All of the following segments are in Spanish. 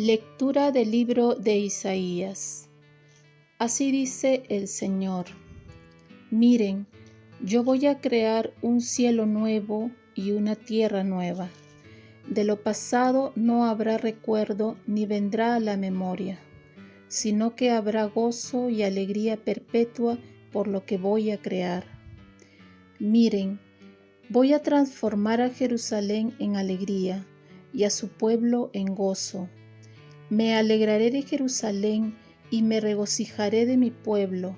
Lectura del libro de Isaías. Así dice el Señor: Miren, yo voy a crear un cielo nuevo y una tierra nueva. De lo pasado no habrá recuerdo ni vendrá a la memoria, sino que habrá gozo y alegría perpetua por lo que voy a crear. Miren, voy a transformar a Jerusalén en alegría y a su pueblo en gozo. Me alegraré de Jerusalén y me regocijaré de mi pueblo,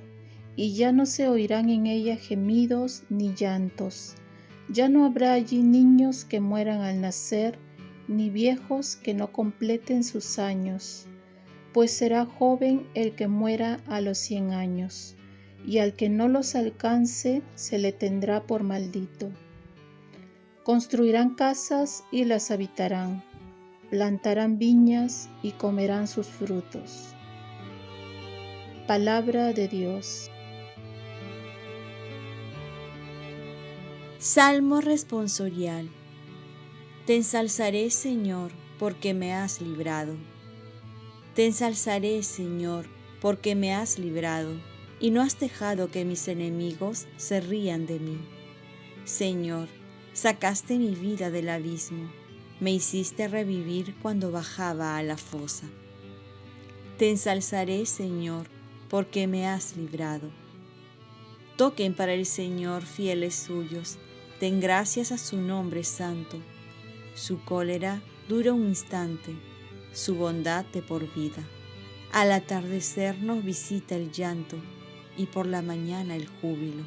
y ya no se oirán en ella gemidos ni llantos. Ya no habrá allí niños que mueran al nacer, ni viejos que no completen sus años, pues será joven el que muera a los 100 años, y al que no los alcance se le tendrá por maldito. Construirán casas y las habitarán, plantarán viñas y comerán sus frutos. Palabra de Dios. Salmo responsorial. Te ensalzaré, Señor, porque me has librado. Te ensalzaré, Señor, porque me has librado, y no has dejado que mis enemigos se rían de mí. Señor, sacaste mi vida del abismo. Me hiciste revivir cuando bajaba a la fosa. Te ensalzaré, Señor, porque me has librado. Toquen para el Señor, fieles suyos, den gracias a su nombre santo. Su cólera dura un instante, su bondad de por vida. Al atardecer nos visita el llanto y por la mañana el júbilo.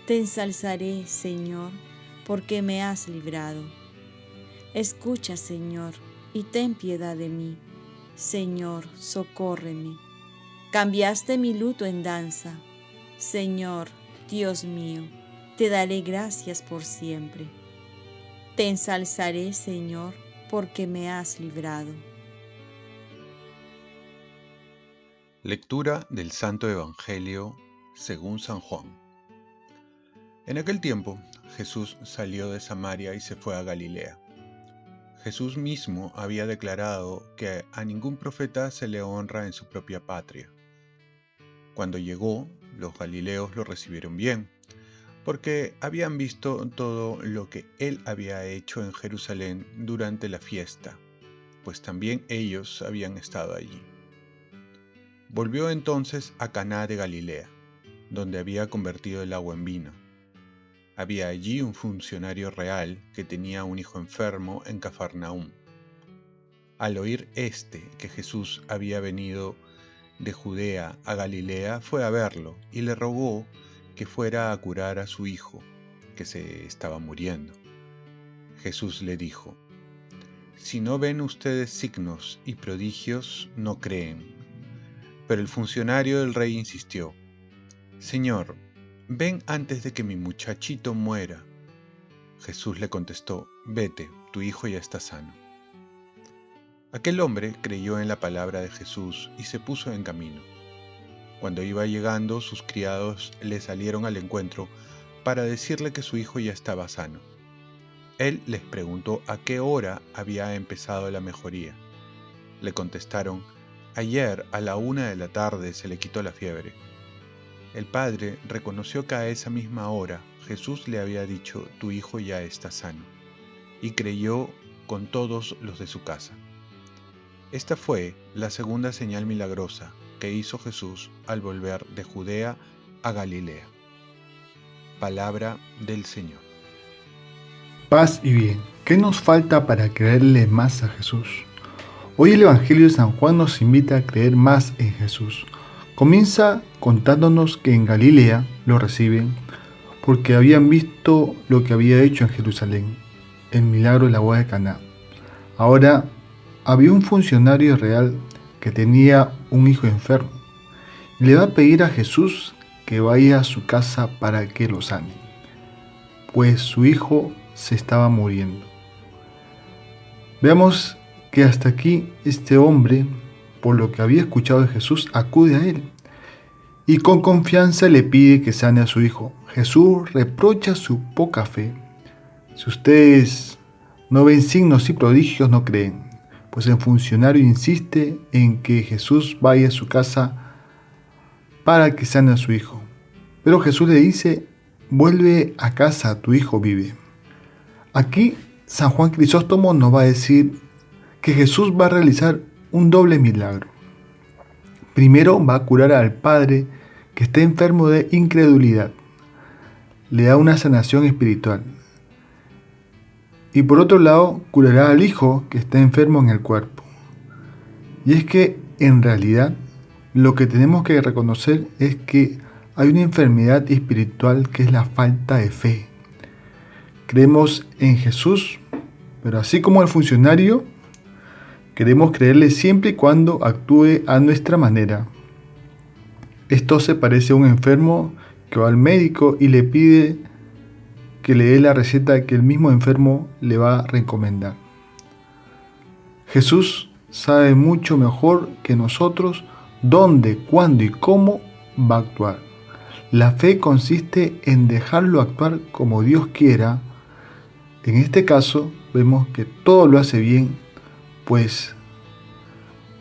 Te ensalzaré, Señor, porque me has librado. Escucha, Señor, y ten piedad de mí. Señor, socórreme. Cambiaste mi luto en danza. Señor, Dios mío, te daré gracias por siempre. Te ensalzaré, Señor, porque me has librado. Lectura del Santo Evangelio según San Juan. En aquel tiempo, Jesús salió de Samaria y se fue a Galilea. Jesús mismo había declarado que a ningún profeta se le honra en su propia patria. Cuando llegó, los galileos lo recibieron bien, porque habían visto todo lo que él había hecho en Jerusalén durante la fiesta, pues también ellos habían estado allí. Volvió entonces a Caná de Galilea, donde había convertido el agua en vino. Había allí un funcionario real que tenía un hijo enfermo en Cafarnaúm. Al oír que Jesús había venido de Judea a Galilea, fue a verlo y le rogó que fuera a curar a su hijo, que se estaba muriendo. Jesús le dijo: Si no ven ustedes signos y prodigios, no creen. Pero el funcionario del rey insistió: Señor, ven antes de que mi muchachito muera. Jesús le contestó: Vete, tu hijo ya está sano. Aquel hombre creyó en la palabra de Jesús y se puso en camino. Cuando iba llegando, sus criados le salieron al encuentro para decirle que su hijo ya estaba sano. Él les preguntó a qué hora había empezado la mejoría. Le contestaron: Ayer a la 1 p.m. se le quitó la fiebre. El padre reconoció que a esa misma hora Jesús le había dicho: Tu hijo ya está sano, y creyó con todos los de su casa. Esta fue la segunda señal milagrosa que hizo Jesús al volver de Judea a Galilea. Palabra del Señor. Paz y bien. ¿Qué nos falta para creerle más a Jesús? Hoy el Evangelio de San Juan nos invita a creer más en Jesús. Comienza contándonos que en Galilea lo reciben porque habían visto lo que había hecho en Jerusalén, el milagro de la boda de Caná. Ahora había un funcionario real que tenía un hijo enfermo y le va a pedir a Jesús que vaya a su casa para que lo sane, pues su hijo se estaba muriendo. Veamos que hasta aquí este hombre, por lo que había escuchado de Jesús, acude a él y con confianza le pide que sane a su hijo. Jesús reprocha su poca fe. Si ustedes no ven signos y prodigios, no creen. pues el funcionario insiste en que Jesús vaya a su casa para que sane a su hijo. Pero Jesús le dice: vuelve a casa, tu hijo vive. Aquí San Juan Crisóstomo nos va a decir que Jesús va a realizar un doble milagro. Primero va a curar al padre que está enfermo de incredulidad. Le da una sanación espiritual. Y por otro lado, curará al hijo que está enfermo en el cuerpo. Y es que, en realidad, lo que tenemos que reconocer es que hay una enfermedad espiritual que es la falta de fe. Creemos en Jesús, pero así como el funcionario, queremos creerle siempre y cuando actúe a nuestra manera. Esto se parece a un enfermo que va al médico y le pide que le dé la receta que el mismo enfermo le va a recomendar. Jesús sabe mucho mejor que nosotros dónde, cuándo y cómo va a actuar. La fe consiste en dejarlo actuar como Dios quiera. En este caso, vemos que todo lo hace bien, pues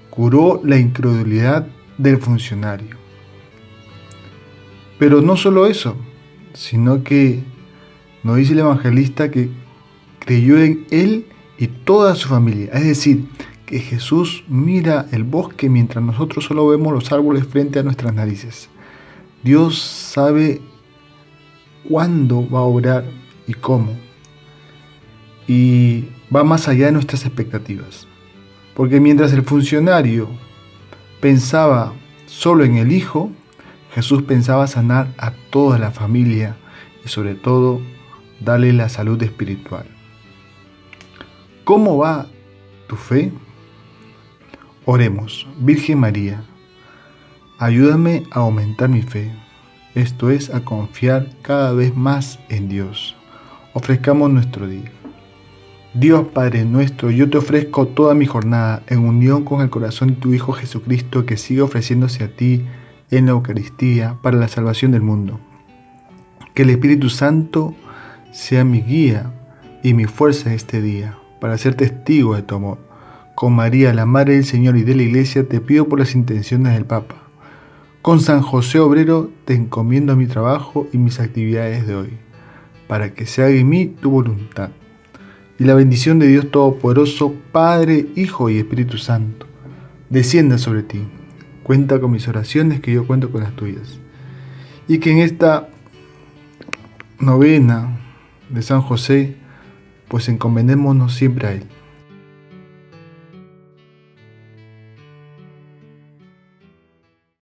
curó la incredulidad del funcionario. Pero no solo eso, sino que nos dice el evangelista que creyó en él y toda su familia. Es decir, que Jesús mira el bosque mientras nosotros solo vemos los árboles frente a nuestras narices. Dios sabe cuándo va a obrar y cómo. Y va más allá de nuestras expectativas. Porque mientras el funcionario pensaba solo en el hijo, Jesús pensaba sanar a toda la familia y sobre todo darle la salud espiritual. ¿Cómo va tu fe? Oremos. Virgen María, ayúdame a aumentar mi fe, esto es, a confiar cada vez más en Dios. Ofrezcamos nuestro día. Dios Padre nuestro, yo te ofrezco toda mi jornada en unión con el corazón de tu Hijo Jesucristo, que sigue ofreciéndose a ti en la Eucaristía para la salvación del mundo. Que el Espíritu Santo sea mi guía y mi fuerza este día, para ser testigo de tu amor. Con María, la Madre del Señor y de la Iglesia, te pido por las intenciones del Papa. Con San José Obrero te encomiendo mi trabajo y mis actividades de hoy, para que se haga en mí tu voluntad. Y la bendición de Dios Todopoderoso, Padre, Hijo y Espíritu Santo, descienda sobre ti. Cuenta con mis oraciones, que yo cuento con las tuyas. Y que en esta novena de San José, pues encomendémonos siempre a Él.